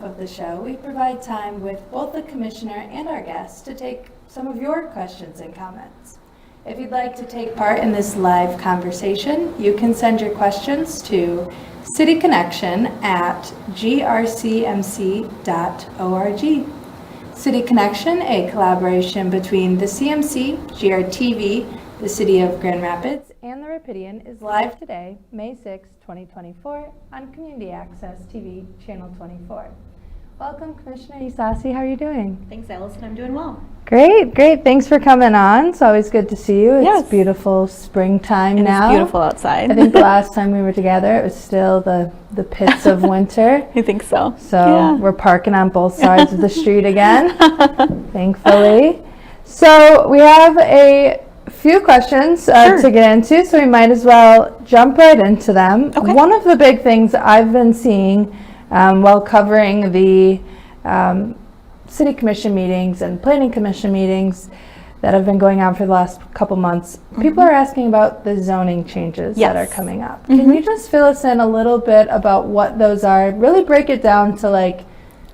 Of the show, we provide time with both the commissioner and our guests to take some of your questions and comments. If you'd like to take part in this live conversation, you can send your questions to cityconnection@grcmc.org. City Connection, a collaboration between the CMC, GRTV, the City of Grand Rapids, and the Rapidian, is live today, May 6, 2024, on Community Access TV, Channel 24. Welcome, Commissioner Ysasi. How are you doing? Thanks, Allison. I'm doing well. Great. Thanks for coming on. It's always good to see you. Yes. It's beautiful springtime now. It's beautiful outside. I think the last time we were together, it was still the pits of winter. I think so. So we're parking on both sides of the street again, thankfully. So we have a few questions to get into, so we might as well jump right into them. Okay. One of the big things I've been seeing while covering the City Commission meetings and Planning Commission meetings that have been going on for the last couple months, people are asking about the zoning changes that are coming up. Can you just fill us in a little bit about what those are? Really break it down to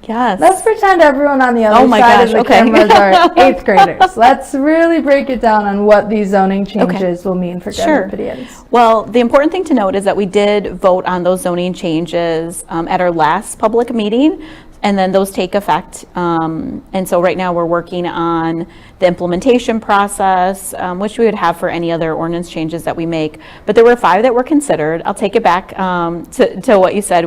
let's pretend everyone on the other side of the cameras are 8th graders. Let's really break it down on what these zoning changes will mean for Grand Rapidians. Well, the important thing to note is that we did vote on those zoning changes at our last public meeting, and then those take effect. And so right now we're working on the implementation process, which we would have for any other ordinance changes that we make. But there were 5 that were considered. I'll take it back to what you said.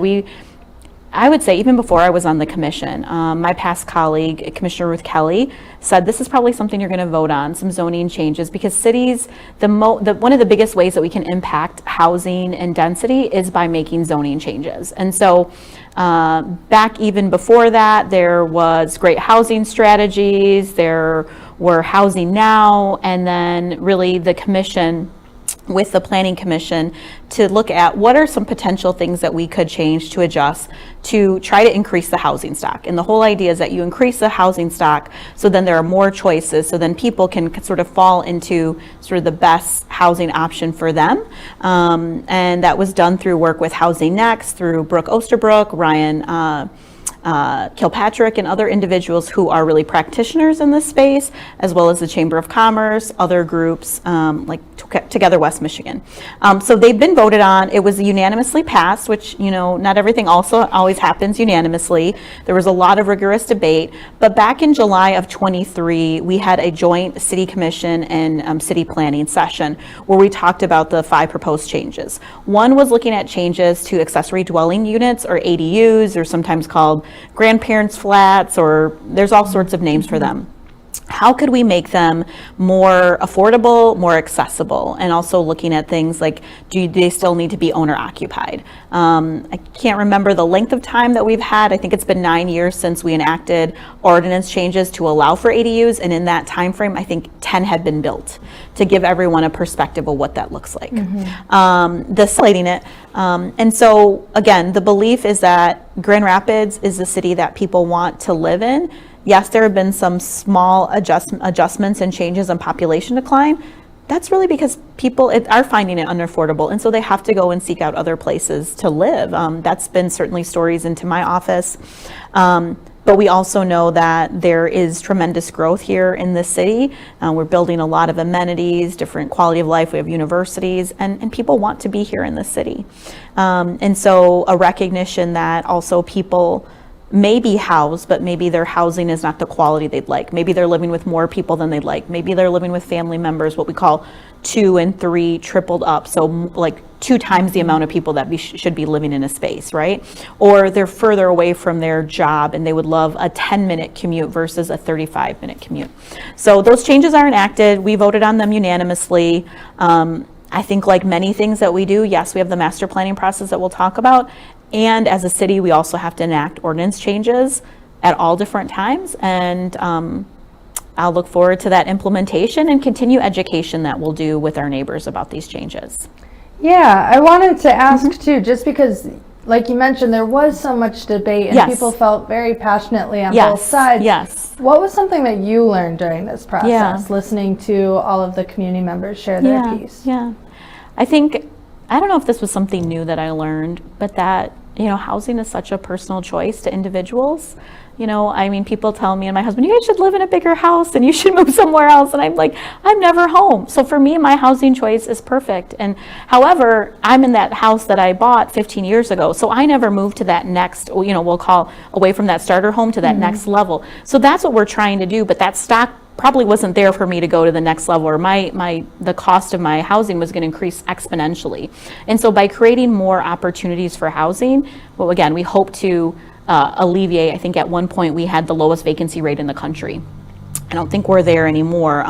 I would say even before I was on the commission, my past colleague, Commissioner Ruth Kelly, said this is probably something you're going to vote on, some zoning changes, because cities, one of the biggest ways that we can impact housing and density is by making zoning changes. And so back even before that, there was great housing strategies, there were housing now, and then really the commission with the Planning Commission to look at what are some potential things that we could change to adjust to try to increase the housing stock. And the whole idea is that you increase the housing stock so then there are more choices, so then people can sort of fall into sort of the best housing option for them. And that was done through work with Housing Next, through Brooke Osterbrook, Ryan Kilpatrick, and other individuals who are really practitioners in this space, as well as the Chamber of Commerce, other groups like Together West Michigan. So they've been voted on. It was unanimously passed, which, not everything also always happens unanimously. There was a lot of rigorous debate, but back in July of 23, we had a joint City Commission and City Planning session where we talked about the 5 proposed changes. One was looking at changes to accessory dwelling units, or ADUs, or sometimes called grandparents' flats, or there's all sorts of names for them. How could we make them more affordable, more accessible, and also looking at things like, do they still need to be owner occupied? I can't remember the length of time that we've had. I think it's been 9 years since we enacted ordinance changes to allow for ADUs, and in that time frame, I think 10 had been built, to give everyone a perspective of what that looks like. Slating it. And so again, the belief is that Grand Rapids is the city that people want to live in. Yes, there have been some small adjustments and changes in population decline. That's really because people are finding it unaffordable, and so they have to go and seek out other places to live. That's been certainly stories into my office. But we also know that there is tremendous growth here in this city. We're building a lot of amenities, different quality of life. We have universities, and people want to be here in this city. And so a recognition that also people may be housed, but maybe their housing is not the quality they'd like. Maybe they're living with more people than they'd like. Maybe they're living with family members, what we call 2 and 3 tripled up. So like 2 times the amount of people that should be living in a space, right? Or they're further away from their job and they would love a 10-minute commute versus a 35-minute commute. So those changes are enacted. We voted on them unanimously. I think like many things that we do, yes, we have the master planning process that we'll talk about. And as a city, we also have to enact ordinance changes at all different times. And I'll look forward to that implementation and continue education that we'll do with our neighbors about these changes. Yeah, I wanted to ask too, just because, like you mentioned, there was so much debate and people felt very passionately on both sides. Yes. What was something that you learned during this process, listening to all of the community members share their piece? I think, I don't know if this was something new that I learned, but that housing is such a personal choice to individuals. People tell me and my husband, you guys should live in a bigger house and you should move somewhere else. And I'm like, I'm never home. So for me, my housing choice is perfect. And however, I'm in that house that I bought 15 years ago. So I never moved to that next, we'll call away from that starter home to that next level. So that's what we're trying to do. But that stock probably wasn't there for me to go to the next level, or the cost of my housing was going to increase exponentially. And so by creating more opportunities for housing, well, again, we hope to alleviate. I think at one point we had the lowest vacancy rate in the country. I don't think we're there anymore,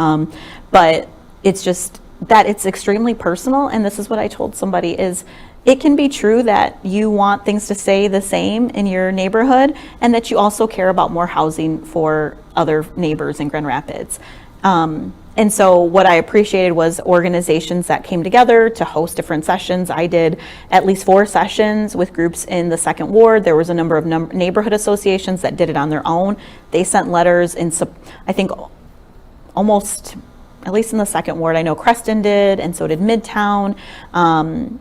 but it's just that it's extremely personal. And this is what I told somebody is, it can be true that you want things to stay the same in your neighborhood and that you also care about more housing for other neighbors in Grand Rapids. And so what I appreciated was organizations that came together to host different sessions. I did at least 4 sessions with groups in the second ward. There was a number of neighborhood associations that did it on their own. They sent letters in, I think almost, at least in the second ward, I know Creston did, and so did Midtown.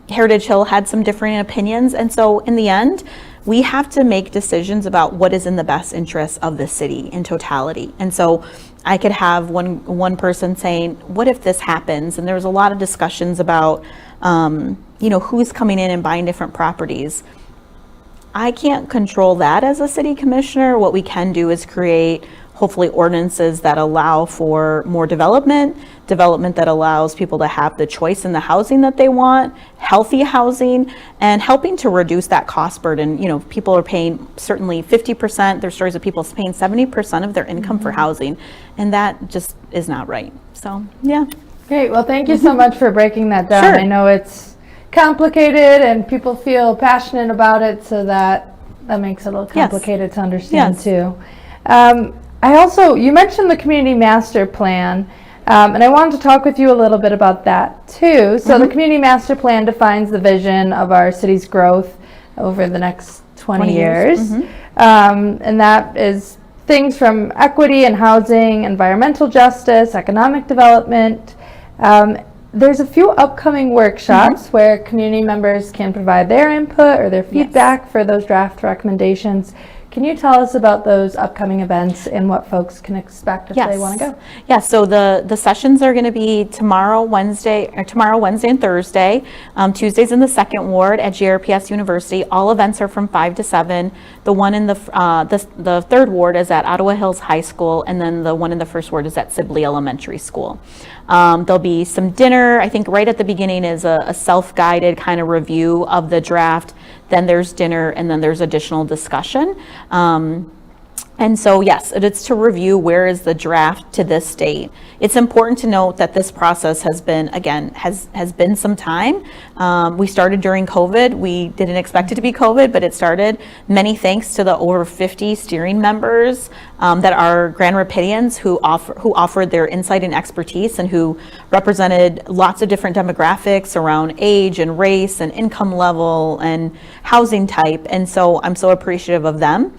Heritage Hill had some differing opinions. And so in the end, we have to make decisions about what is in the best interest of the city in totality. And so I could have one person saying, what if this happens? And there was a lot of discussions about, who's coming in and buying different properties. I can't control that as a city commissioner. What we can do is create hopefully ordinances that allow for more development that allows people to have the choice in the housing that they want, healthy housing, and helping to reduce that cost burden. People are paying certainly 50%. There's stories of people paying 70% of their income for housing, and that just is not right. So, yeah. Great. Well, thank you so much for breaking that down. Sure. I know it's complicated and people feel passionate about it, so that makes it a little complicated to understand too. You mentioned the community master plan, and I wanted to talk with you a little bit about that too. So the community master plan defines the vision of our city's growth over the next 20 years. And that is things from equity and housing, environmental justice, economic development. There's a few upcoming workshops where community members can provide their input or their feedback for those draft recommendations. Can you tell us about those upcoming events and what folks can expect if they want to go? Yeah, so the sessions are going to be tomorrow, Wednesday and Thursday. Tuesday's in the second ward at GRPS University. All events are from 5 to 7. The one in the third ward is at Ottawa Hills High School, and then the one in the first ward is at Sibley Elementary School. There'll be some dinner. I think right at the beginning is a self-guided kind of review of the draft. Then there's dinner, and then there's additional discussion. And so, yes, it's to review where is the draft to this date. It's important to note that this process has been, again, has been some time. We started during COVID. We didn't expect it to be COVID, but it started. Many thanks to the over 50 steering members that are Grand Rapidians who offered their insight and expertise and who represented lots of different demographics around age and race and income level and housing type. And so I'm so appreciative of them.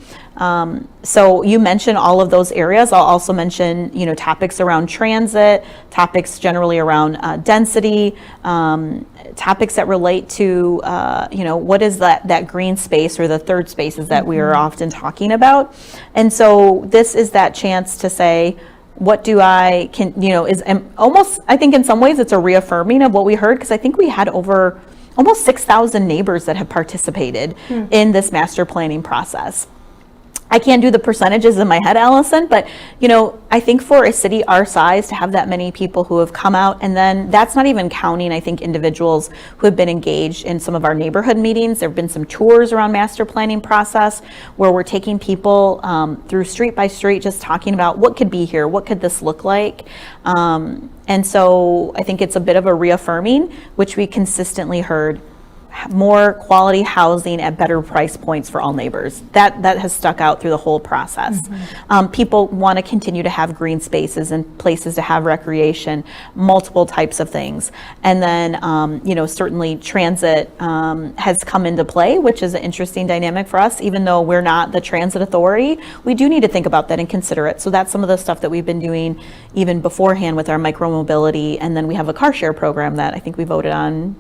So you mentioned all of those areas. I'll also mention, topics around transit, topics generally around density, topics that relate to, what is that green space or the third spaces that we are often talking about. And so this is that chance to say, what do I is almost, I think in some ways it's a reaffirming of what we heard, because I think we had over almost 6,000 neighbors that have participated in this master planning process. I can't do the percentages in my head, Allison, but I think for a city our size to have that many people who have come out, and then that's not even counting, I think, individuals who have been engaged in some of our neighborhood meetings. There have been some tours around master planning process where we're taking people through street by street, just talking about what could be here, what could this look like. And so I think it's a bit of a reaffirming, which we consistently heard. More quality housing at better price points for all neighbors. That has stuck out through the whole process. People want to continue to have green spaces and places to have recreation, multiple types of things. And then, certainly transit has come into play, which is an interesting dynamic for us. Even though we're not the transit authority, we do need to think about that and consider it. So that's some of the stuff that we've been doing even beforehand with our micromobility. And then we have a car share program that I think we voted on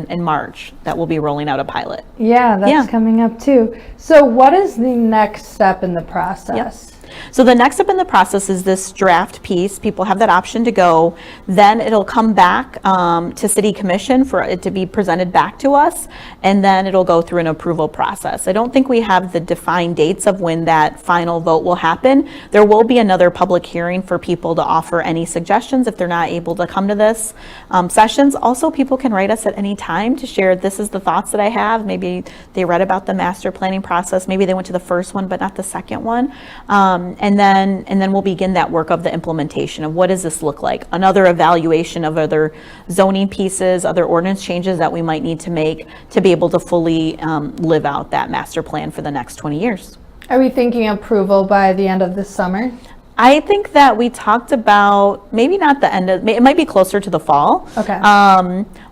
in March. that we'll be rolling out a pilot. Yeah, that's Yeah. coming up too. So what is the next step in the process? So the next step in the process is this draft piece. People have that option to go. Then it'll come back to City Commission for it to be presented back to us, and then it'll go through an approval process. I don't think we have the defined dates of when that final vote will happen. There will be another public hearing for people to offer any suggestions if they're not able to come to this sessions. Also, people can write us at any time to share, this is the thoughts that I have. Maybe they read about the master planning process. Maybe they went to the first one, but not the second one. And then we'll begin that work of the implementation of what does this look like? Another evaluation of other zoning pieces, other ordinance changes that we might need to make to be able to fully live out that master plan for the next 20 years. Are we thinking approval by the end of the summer? I think that we talked about maybe not the end of, it might be closer to the fall. Okay.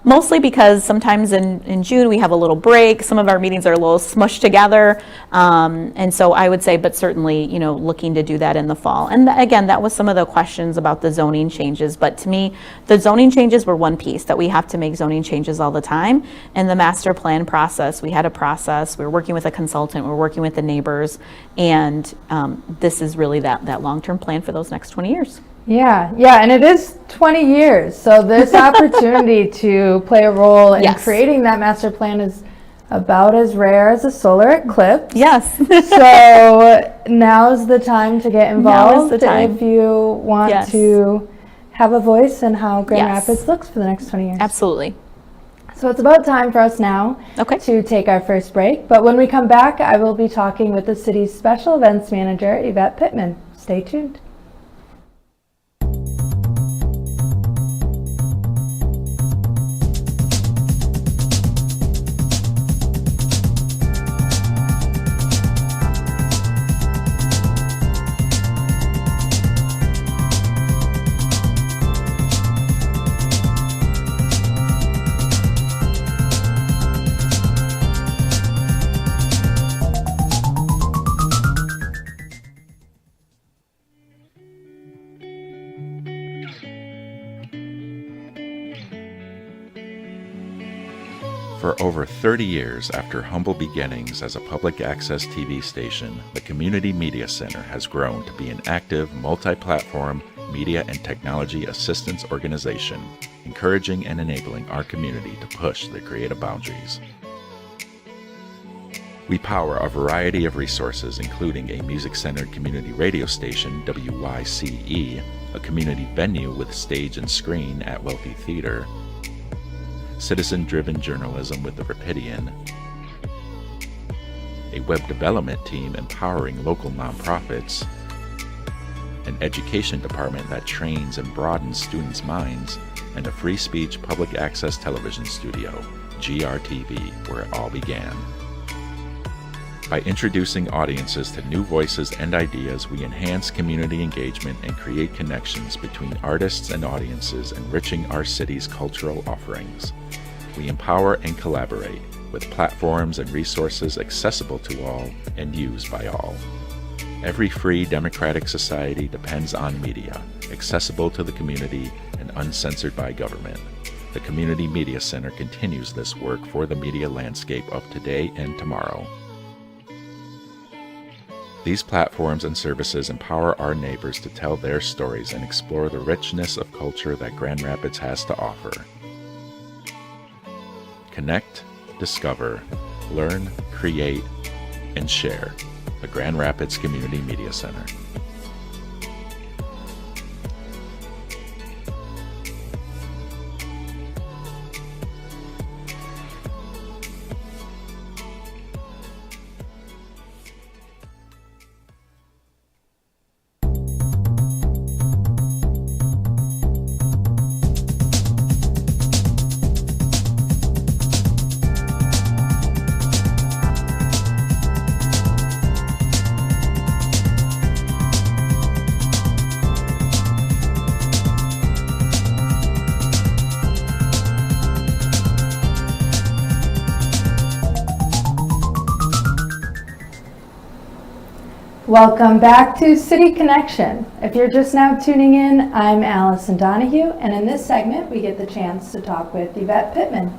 Mostly because sometimes in June we have a little break. Some of our meetings are a little smushed together. And so I would say, but certainly, looking to do that in the fall. And again, that was some of the questions about the zoning changes. But to me, the zoning changes were one piece, that we have to make zoning changes all the time. And the master plan process, we had a process. We were working with a consultant. We were working with the neighbors. And this is really that long-term plan for those next 20 years. Yeah, and it is 20 years. So this opportunity to play a role in Yes. creating that master plan is about as rare as a solar eclipse. Yes. So now's the time to get Now is involved the time. if you want Yes. to have a voice in how Grand Yes. Rapids looks for the next 20 years. Absolutely. So it's about time for us now Okay. to take our first break. But when we come back, I will be talking with the city's special events manager, Evette Pittman. Stay tuned. For over 30 years after humble beginnings as a public access TV station, the Community Media Center has grown to be an active, multi-platform media and technology assistance organization, encouraging and enabling our community to push their creative boundaries. We power a variety of resources, including a music-centered community radio station, WYCE, a community venue with stage and screen at Wealthy Theater, citizen-driven journalism with the Rapidian, a web development team empowering local nonprofits, an education department that trains and broadens students' minds, and a free speech public access television studio, GRTV, where it all began. By introducing audiences to new voices and ideas, we enhance community engagement and create connections between artists and audiences, enriching our city's cultural offerings. We empower and collaborate with platforms and resources accessible to all and used by all. Every free democratic society depends on media, accessible to the community and uncensored by government. The Community Media Center continues this work for the media landscape of today and tomorrow. These platforms and services empower our neighbors to tell their stories and explore the richness of culture that Grand Rapids has to offer. Connect, discover, learn, create, and share. The Grand Rapids Community Media Center. Welcome back to City Connection. If you're just now tuning in, I'm Allison Donahue, and in this segment we get the chance to talk with Evette Pittman,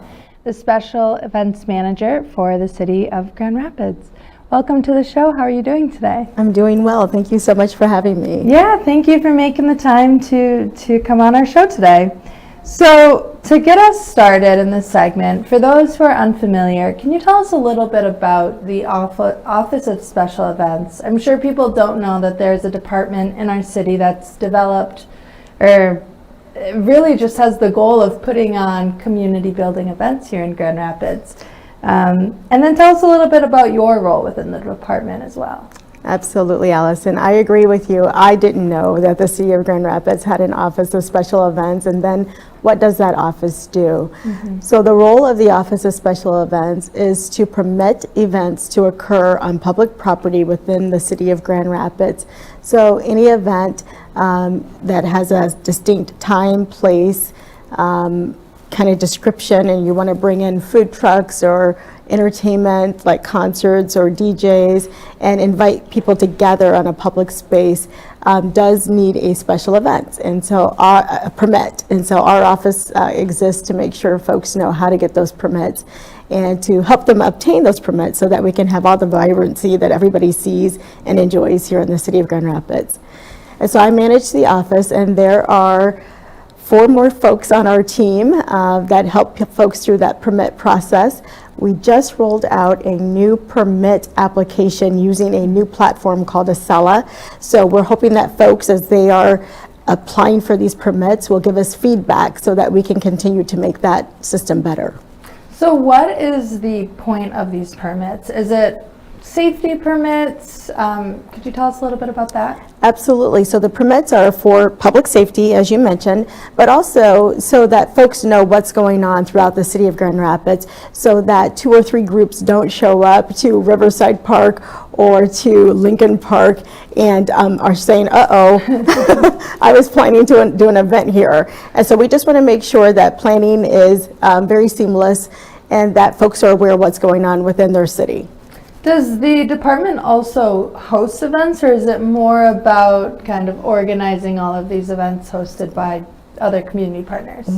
the Special Events Manager for the City of Grand Rapids. Welcome to the show. How are you doing today? I'm doing well. Thank you so much for having me. Yeah, thank you for making the time to come on our show today. So, to get us started in this segment, for those who are unfamiliar, can you tell us a little bit about the Office of Special Events? I'm sure people don't know that there's a department in our city that's developed or really just has the goal of putting on community building events here in Grand Rapids. And then tell us a little bit about your role within the department as well. Absolutely, Allison. I agree with you. I didn't know that the City of Grand Rapids had an Office of Special Events, and then what does that office do? So the role of the Office of Special Events is to permit events to occur on public property within the City of Grand Rapids. So any event that has a distinct time, place, kind of description, and you want to bring in food trucks or entertainment like concerts or DJs and invite people to gather on a public space does need a special event, and so a permit. And so our office exists to make sure folks know how to get those permits and to help them obtain those permits so that we can have all the vibrancy that everybody sees and enjoys here in the City of Grand Rapids. And so I manage the office, and there are 4 more folks on our team that help folks through that permit process. We just rolled out a new permit application using a new platform called Acela. So we're hoping that folks, as they are applying for these permits, will give us feedback so that we can continue to make that system better. So what is the point of these permits? Is it safety permits? Could you tell us a little bit about that? Absolutely. So the permits are for public safety, as you mentioned, but also so that folks know what's going on throughout the City of Grand Rapids, so that 2 or 3 groups don't show up to Riverside Park or to Lincoln Park and are saying, uh-oh, I was planning to do an event here. And so we just want to make sure that planning is very seamless and that folks are aware of what's going on within their city. Does the department also host events, or is it more about kind of organizing all of these events hosted by other community partners?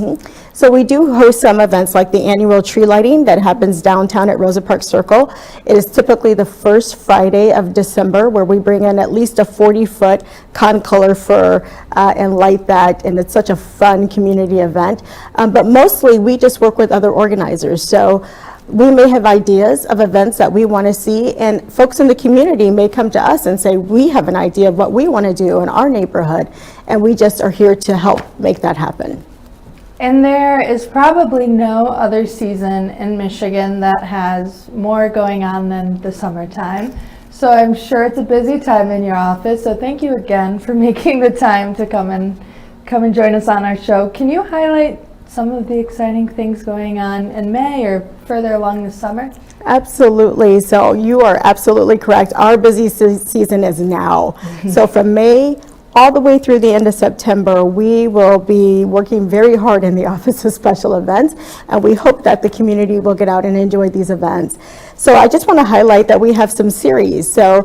So we do host some events like the annual tree lighting that happens downtown at Rosa Parks Circle. It is typically the first Friday of December, where we bring in at least a 40-foot concolor fir and light that, and it's such a fun community event. But mostly we just work with other organizers. So we may have ideas of events that we want to see, and folks in the community may come to us and say, we have an idea of what we want to do in our neighborhood, and we just are here to help make that happen. And there is probably no other season in Michigan that has more going on than the summertime. So I'm sure it's a busy time in your office. So thank you again for making the time to come and join us on our show. Can you highlight some of the exciting things going on in May or further along the summer? Absolutely. So you are absolutely correct. Our busy season is now. So from May all the way through the end of September, we will be working very hard in the Office of Special Events, and we hope that the community will get out and enjoy these events. So I just want to highlight that we have some series. So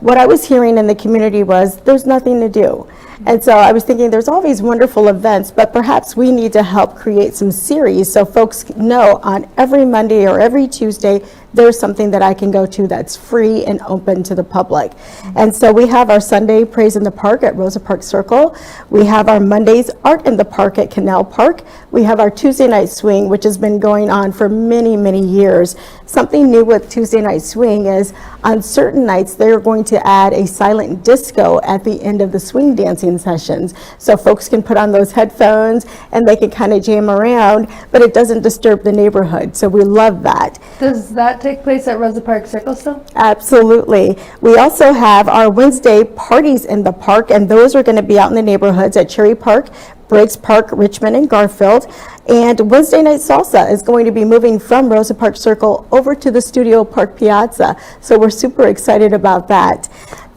what I was hearing in the community was there's nothing to do. And so I was thinking there's all these wonderful events, but perhaps we need to help create some series so folks know on every Monday or every Tuesday there's something that I can go to that's free and open to the public. And so we have our Sunday Praise in the Park at Rosa Parks Circle. We have our Mondays Art in the Park at Canal Park. We have our Tuesday Night Swing, which has been going on for many, many years. Something new with Tuesday Night Swing is on certain nights they're going to add a silent disco at the end of the swing dancing sessions. So folks can put on those headphones and they can kind of jam around, but it doesn't disturb the neighborhood. So we love that. Does that take place at Rosa Parks Circle still? Absolutely. We also have our Wednesday parties in the park, and those are going to be out in the neighborhoods at Cherry Park, Briggs Park, Richmond, and Garfield. And Wednesday Night Salsa is going to be moving from Rosa Parks Circle over to the Studio Park Piazza. So we're super excited about that.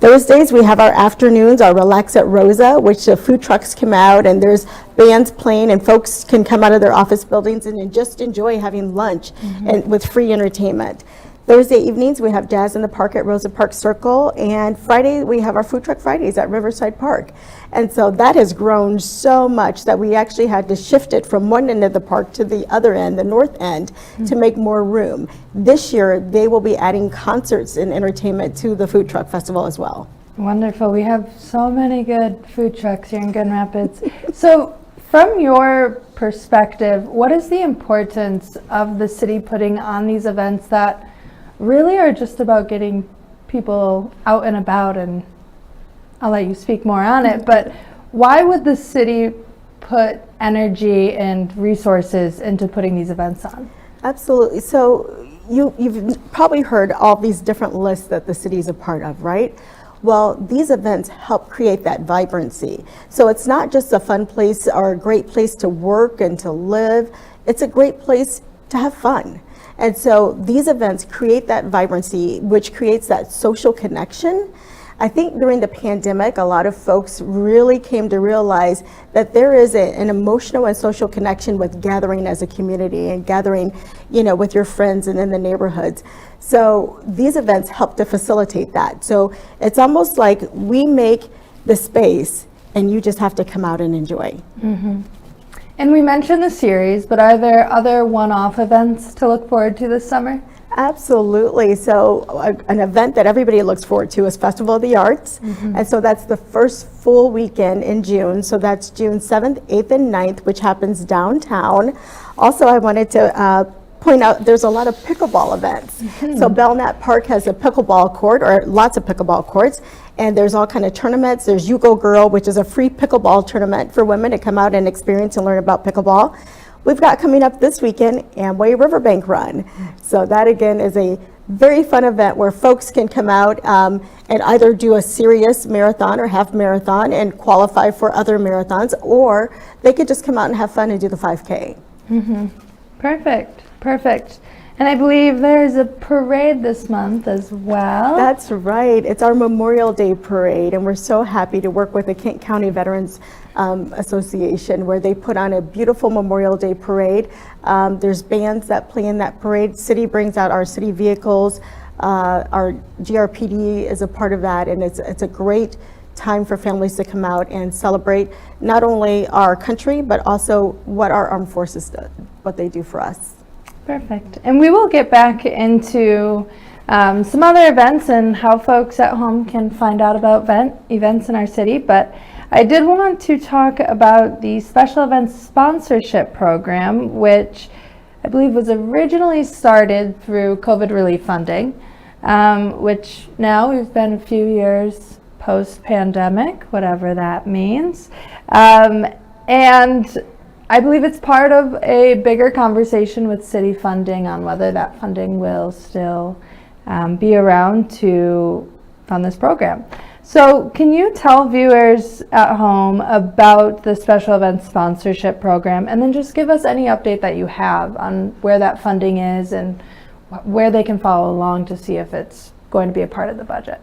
Thursdays, we have our afternoons, our Relax at Rosa, which the food trucks come out and there's bands playing and folks can come out of their office buildings and just enjoy having lunch and with free entertainment. Thursday evenings, we have Jazz in the Park at Rosa Park Circle, and Friday, we have our Food Truck Fridays at Riverside Park. And so that has grown so much that we actually had to shift it from one end of the park to the other end, the north end, to make more room. This year, they will be adding concerts and entertainment to the Food Truck Festival as well. Wonderful. We have so many good food trucks here in Grand Rapids. So from your perspective, what is the importance of the city putting on these events that really are just about getting people out and about? And I'll let you speak more on it, but why would the city put energy and resources into putting these events on? Absolutely. So you've probably heard all these different lists that the city is a part of, right? Well, these events help create that vibrancy. So it's not just a fun place or a great place to work and to live. It's a great place to have fun. And so these events create that vibrancy, which creates that social connection. I think during the pandemic, a lot of folks really came to realize that there is an emotional and social connection with gathering as a community and gathering, with your friends and in the neighborhoods. So these events help to facilitate that. So it's almost like we make the space and you just have to come out and enjoy. Mm-hmm. And we mentioned the series, but are there other one-off events to look forward to this summer? Absolutely. So an event that everybody looks forward to is Festival of the Arts. Mm-hmm. And so that's the first full weekend in June. So that's June 7th, 8th, and 9th, which happens downtown. Also, I wanted to point out there's a lot of pickleball events. Mm-hmm. So Belknap Park has a pickleball court, or lots of pickleball courts, and there's all kind of tournaments. There's You Go Girl, which is a free pickleball tournament for women to come out and experience and learn about pickleball. We've got coming up this weekend Amway Riverbank Run. So that again is a very fun event where folks can come out and either do a serious marathon or half marathon and qualify for other marathons, or they could just come out and have fun and do the 5K. Mm-hmm. Perfect. And I believe there's a parade this month as well. That's right. It's our Memorial Day parade, and we're so happy to work with the Kent County Veterans Association, where they put on a beautiful Memorial Day parade. There's bands that play in that parade. City brings out our city vehicles. Our GRPD is a part of that, and it's a great time for families to come out and celebrate not only our country, but also what our armed forces do, what they do for us. Perfect. And we will get back into some other events and how folks at home can find out about events in our city. But I did want to talk about the special events sponsorship program, which I believe was originally started through COVID relief funding, which now we've been a few years post-pandemic, whatever that means. And I believe it's part of a bigger conversation with city funding on whether that funding will still be around to fund this program. So can you tell viewers at home about the special events sponsorship program, and then just give us any update that you have on where that funding is and where they can follow along to see if it's going to be a part of the budget?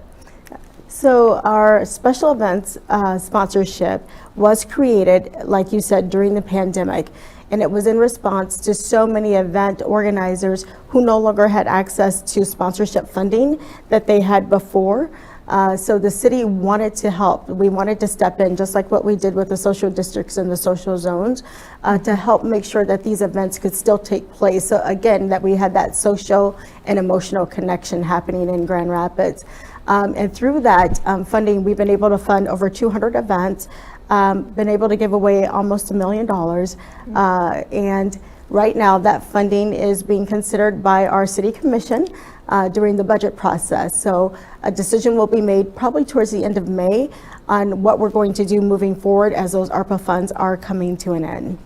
So our special events sponsorship was created, like you said, during the pandemic, and it was in response to so many event organizers who no longer had access to sponsorship funding that they had before. So the city wanted to help. We wanted to step in, just like what we did with the social districts and the social zones, to help make sure that these events could still take place. So again, that we had that social and emotional connection happening in Grand Rapids. And through that funding, we've been able to fund over 200 events, been able to give away almost $1 million. And right now that funding is being considered by our city commission during the budget process. So a decision will be made probably towards the end of May on what we're going to do moving forward as those ARPA funds are coming to an end.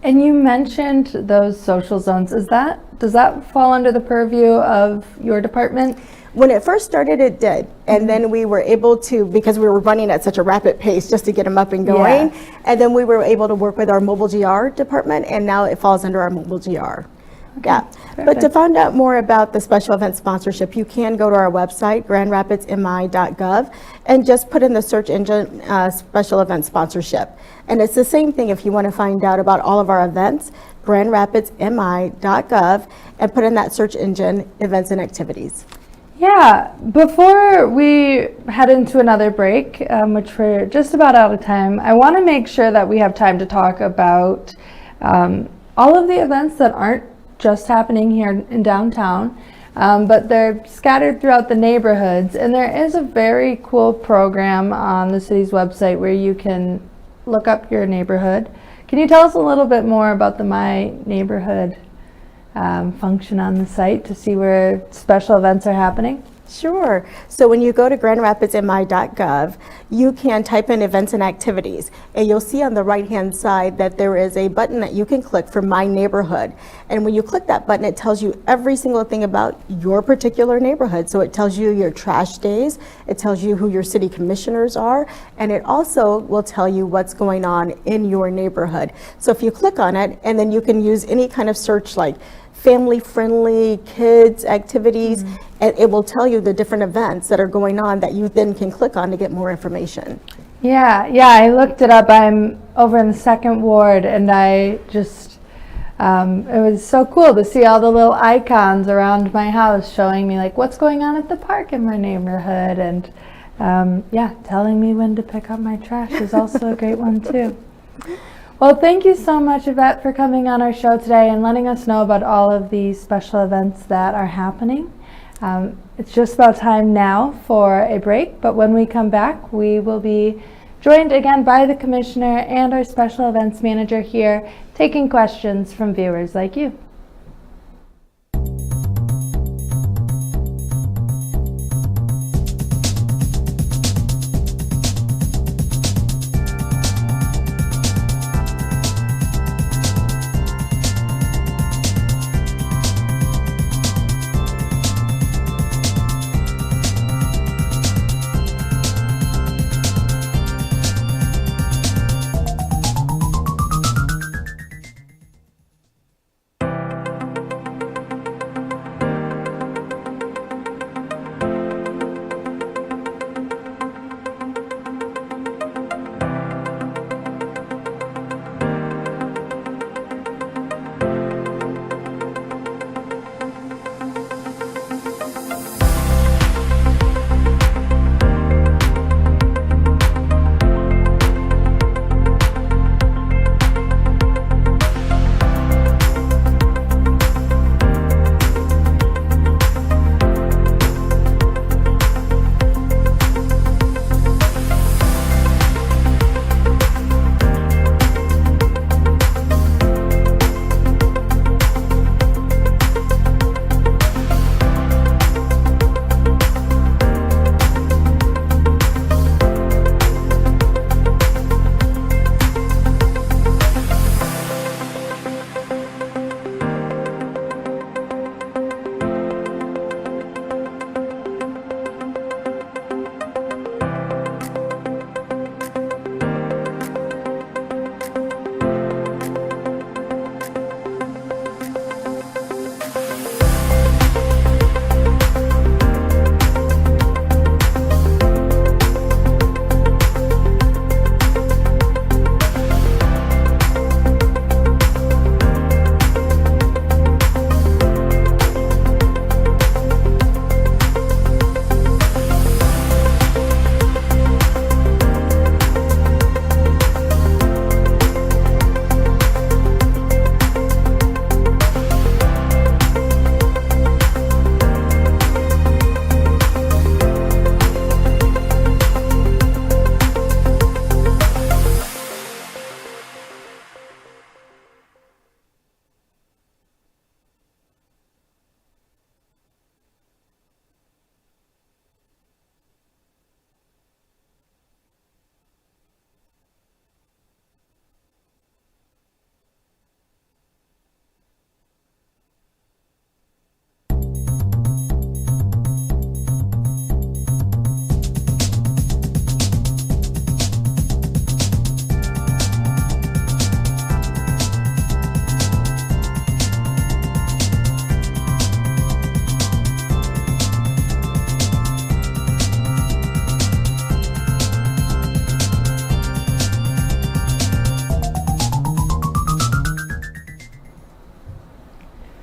And you mentioned those social zones. Does that fall under the purview of your department? When it first started, it did. And then we were able to, because we were running at such a rapid pace just to get them up and going. Yeah. And then we were able to work with our mobile GR department, and now it falls under our mobile GR. Okay. Yeah. Perfect. But to find out more about the special event sponsorship, you can go to our website, grandrapidsmi.gov, and just put in the search engine special event sponsorship. And it's the same thing if you want to find out about all of our events. grandrapidsmi.gov and put in that search engine, events and activities. Yeah, before we head into another break, which we're just about out of time, I want to make sure that we have time to talk about all of the events that aren't just happening here in downtown, but they're scattered throughout the neighborhoods. And there is a very cool program on the city's website where you can look up your neighborhood. Can you tell us a little bit more about the My Neighborhood function on the site to see where special events are happening? Sure. So when you go to grandrapidsmi.gov, you can type in events and activities, and you'll see on the right-hand side that there is a button that you can click for My Neighborhood. And when you click that button, it tells you every single thing about your particular neighborhood. So it tells you your trash days, it tells you who your city commissioners are, and it also will tell you what's going on in your neighborhood. So if you click on it, and then you can use any kind of search like family-friendly kids activities, and it will tell you the different events that are going on that you then can click on to get more information. Yeah, I looked it up. I'm over in the 2nd Ward, and I just, it was so cool to see all the little icons around my house showing me like what's going on at the park in my neighborhood, and telling me when to pick up my trash is also a great one too. Well, thank you so much, Evette, for coming on our show today and letting us know about all of these special events that are happening. It's just about time now for a break, but when we come back, we will be joined again by the Commissioner and our Special Events Manager here, taking questions from viewers like you.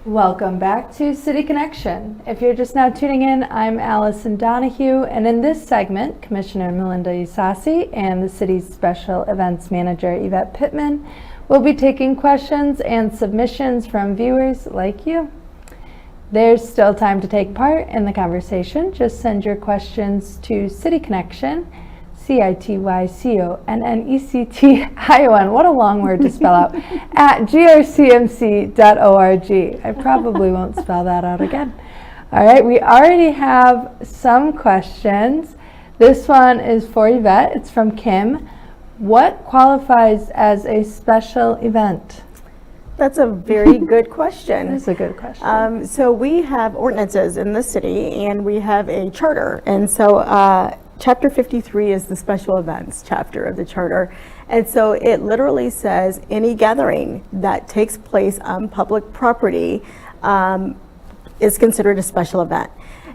Welcome back to City Connection. If you're just now tuning in, I'm Allison Donahue, and in this segment, Commissioner Milinda Ysasi and the city's Special Events Manager, Evette Pittman, will be taking questions and submissions from viewers like you. There's still time to take part in the conversation. Just send your questions to City Connection, CITYCONNECTION, what a long word to spell out, at grcmc.org. I probably won't spell that out again. All right, we already have some questions. This one is for Evette. It's from Kim. What qualifies as a special event? That's a very good question. That's a good question. So we have ordinances in the city, and we have a charter. And so Chapter 53 is the special events chapter of the charter. And so it literally says any gathering that takes place on public property is considered a special event.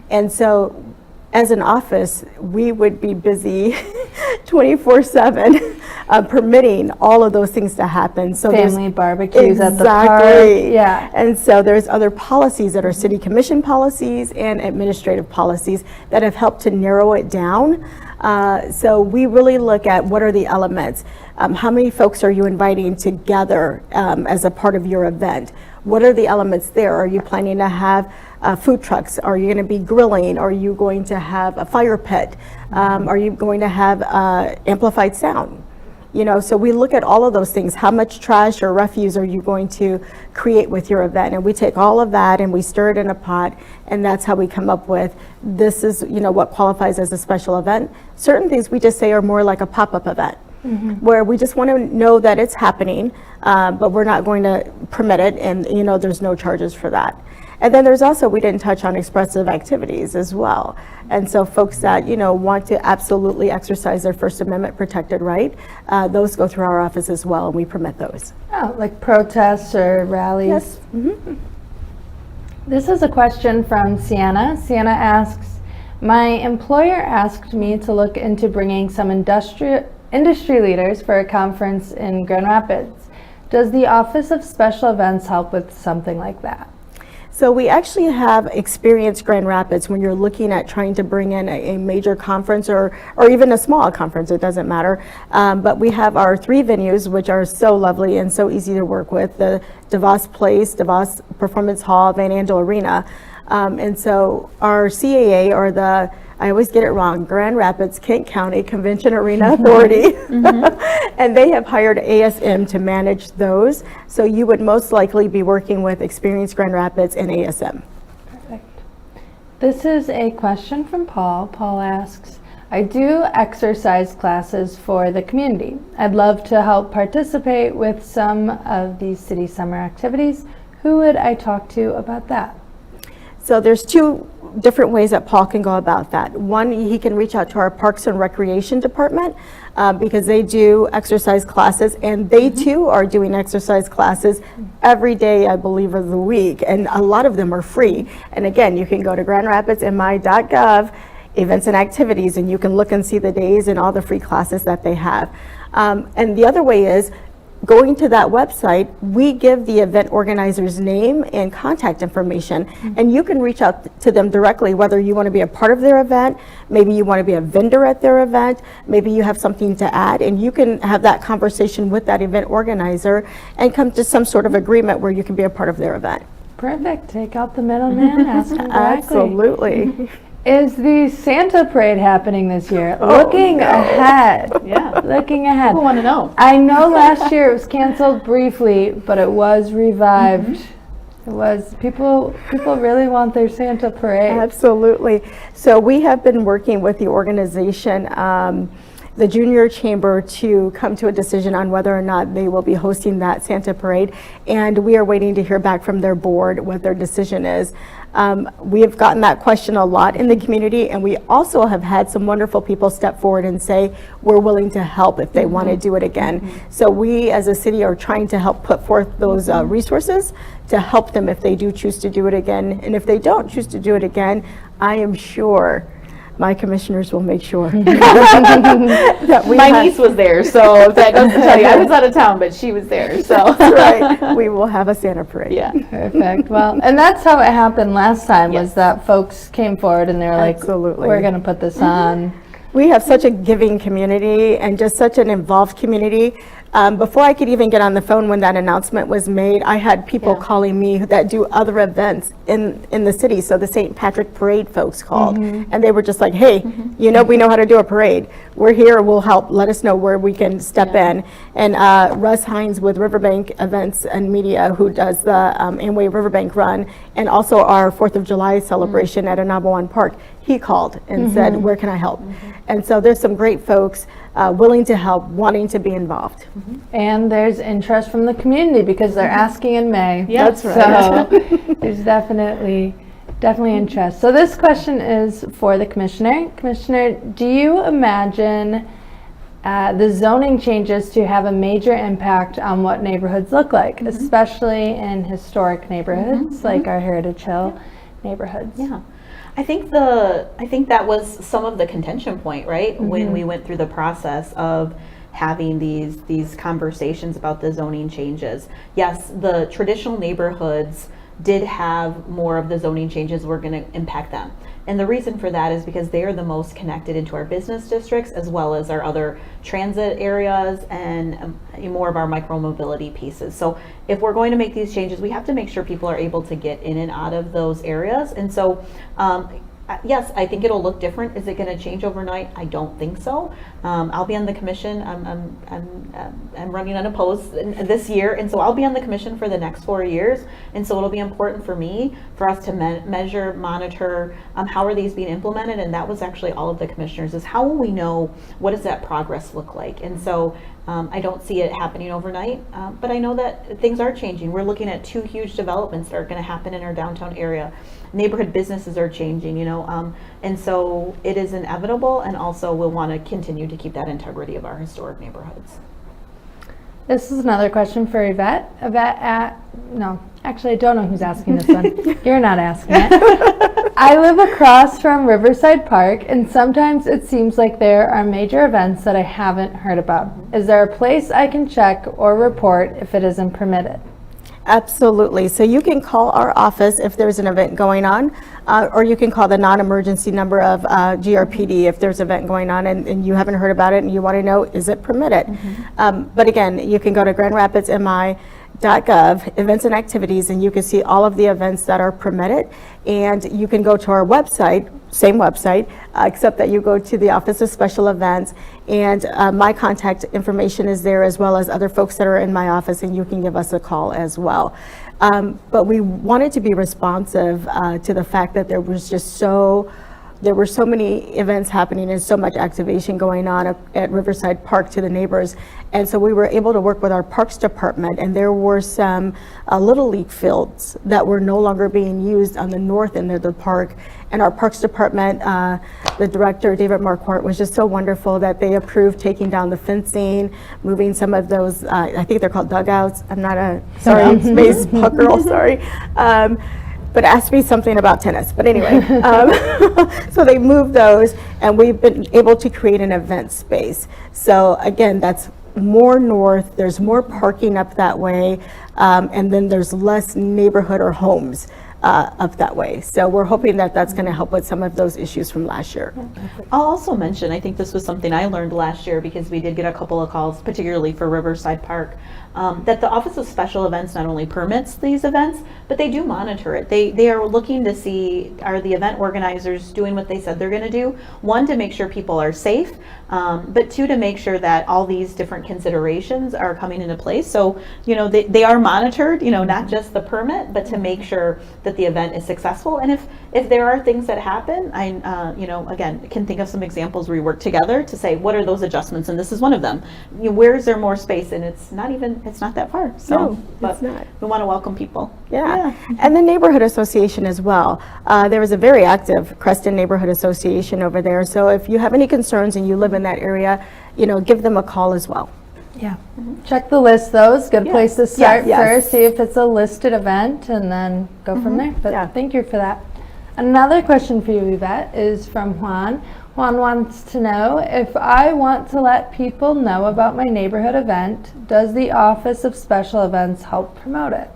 And so as an office, we would be busy 24/7 permitting all of those things to happen. So Family barbecues at the park. exactly. Yeah. And so there's other policies that are city commission policies and administrative policies that have helped to narrow it down. So we really look at what are the elements. How many folks are you inviting to gather as a part of your event? What are the elements there? Are you planning to have food trucks? Are you going to be grilling? Are you going to have a fire pit? Are you going to have amplified sound? You know, so we look at all of those things. How much trash or refuse are you going to create with your event? And we take all of that and we stir it in a pot, and that's how we come up with, this is, you know, what qualifies as a special event. Certain things we just say are more like a pop-up event, where we just want to know that it's happening, but we're not going to permit it, and, you know, there's no charges for that. And then there's also, we didn't touch on expressive activities as well. And so folks that, you know, want to absolutely exercise their First Amendment protected right, those go through our office as well, and we permit those. Oh, like protests or rallies? Yes. This is a question from Sienna. Sienna asks, my employer asked me to look into bringing some industry leaders for a conference in Grand Rapids. Does the Office of Special Events help with something like that? So we actually have experienced Grand Rapids when you're looking at trying to bring in a major conference or even a small conference, it doesn't matter. But we have our 3 venues, which are so lovely and so easy to work with, the DeVos Place, DeVos Performance Hall, Van Andel Arena. And so our CAA, or the, I always get it wrong, Grand Rapids Kent County Convention Arena Authority, and they have hired ASM to manage those. So you would most likely be working with experienced Grand Rapids and ASM. Perfect. This is a question from Paul. Paul asks, I do exercise classes for the community. I'd love to help participate with some of these city summer activities. Who would I talk to about that? So there's 2 different ways that Paul can go about that. One, he can reach out to our Parks and Recreation Department because they do exercise classes, and they too are doing exercise classes every day, I believe, of the week, and a lot of them are free. And again, you can go to grandrapidsmi.gov, events and activities, and you can look and see the days and all the free classes that they have. And the other way is, going to that website, we give the event organizer's name and contact information, and you can reach out to them directly, whether you want to be a part of their event, maybe you want to be a vendor at their event, maybe you have something to add, and you can have that conversation with that event organizer and come to some sort of agreement where you can be a part of their event. Perfect. Take out the middleman, ask them directly. Absolutely. Is the Santa Parade happening this year? Looking ahead. Yeah. Looking ahead. People want to know. I know last year it was canceled briefly, but it was revived. It was, people really want their Santa Parade. Absolutely. So we have been working with the organization, the Junior Chamber, to come to a decision on whether or not they will be hosting that Santa Parade, and we are waiting to hear back from their board what their decision is. We have gotten that question a lot in the community, and we also have had some wonderful people step forward and say we're willing to help if they want to do it again. So we as a city are trying to help put forth those resources to help them if they do choose to do it again. And if they don't choose to do it again, I am sure my commissioners will make sure that we My have- niece was there, so if that doesn't tell you, I was out of town, but she was there, so. right, we will have a Santa parade. Yeah. Perfect. Well, and that's how it happened last time, was Yes. that folks came forward and they were like, Absolutely. we're going to put this on. We have such a giving community and just such an involved community. Before I could even get on the phone when that announcement was made, I had people Yeah. calling me that do other events in the city. So the St. Patrick Parade folks called, and they were just like, hey, we know how to do a parade. We're here, we'll help. Let us know where we can step in. And Russ Hines with Riverbank Events and Media, who does the Amway Riverbank Run, and also our 4th of July celebration at Anabawan Park, he called and said, where can I help? And so there's some great folks willing to help, wanting to be involved. And there's interest from the community because they're asking in May. Yes. That's right. So there's definitely interest. So this question is for the commissioner. Commissioner, do you imagine the zoning changes to have a major impact on what neighborhoods look like, especially in historic neighborhoods like our Heritage Hill neighborhoods? Yeah. I think that was some of the contention point, right? When we went through the process of having these conversations about the zoning changes. Yes, the traditional neighborhoods did have more of the zoning changes were going to impact them. And the reason for that is because they are the most connected into our business districts as well as our other transit areas and more of our micro-mobility pieces. So if we're going to make these changes, we have to make sure people are able to get in and out of those areas. And so yes, I think it'll look different. Is it going to change overnight? I don't think so. I'll be on the commission. I'm running unopposed this year, and so I'll be on the commission for the next 4 years. And so it'll be important for me for us to measure, monitor, how are these being implemented. And that was actually all of the commissioners: is how will we know what does that progress look like? And so I don't see it happening overnight, but I know that things are changing. We're looking at 2 huge developments that are going to happen in our downtown area. Neighborhood businesses are changing, and so it is inevitable, and also we'll want to continue to keep that integrity of our historic neighborhoods. This is another question for Evette. No, actually, I don't know who's asking this one. You're not asking it. I live across from Riverside Park, and sometimes it seems like there are major events that I haven't heard about. Is there a place I can check or report if it isn't permitted? Absolutely. So you can call our office if there's an event going on, or you can call the non-emergency number of GRPD if there's an event going on and you haven't heard about it and you want to know, is it permitted? But again, you can go to grandrapidsmi.gov, events and activities, and you can see all of the events that are permitted. And you can go to our website, same website, except that you go to the Office of Special Events, and my contact information is there, as well as other folks that are in my office, and you can give us a call as well. But we wanted to be responsive to the fact that there were so many events happening and so much activation going on at Riverside Park to the neighbors. And so we were able to work with our Parks Department, and there were some Little League fields that were no longer being used on the north end of the park. And our Parks Department, the director, David Marquardt, was just so wonderful that they approved taking down the fencing, moving some of those, I think they're called dugouts. I'm not a, sorry, space puck girl, sorry. But asked me something about tennis. But anyway, so they moved those, and we've been able to create an event space. So again, that's more north, there's more parking up that way, and then there's less neighborhood or homes up that way. So we're hoping that that's going to help with some of those issues from last year. I'll also mention, I think this was something I learned last year because we did get a couple of calls, particularly for Riverside Park, that the Office of Special Events not only permits these events, but they do monitor it. They are looking to see, are the event organizers doing what they said they're going to do? 1, to make sure people are safe, but 2, to make sure that all these different considerations are coming into place. So, they are monitored, not just the permit, but to make sure that the event is successful. And if there are things that happen, I, again, can think of some examples where we work together to say, what are those adjustments? And this is one of them. Where is there more space? And it's not that far. So, No, but it's not. we want to welcome people. Yeah, and the neighborhood association as well. There is a very active Creston Neighborhood Association over there. So if you have any concerns and you live in that area, give them a call as well. Yeah. Check the list, though. It's a good place to start Yes. first. See if it's a listed event and then go from there. But Yeah. thank you for that. Another question for you, Yvette, is from Juan. Juan wants to know, if I want to let people know about my neighborhood event, does the Office of Special Events help promote it?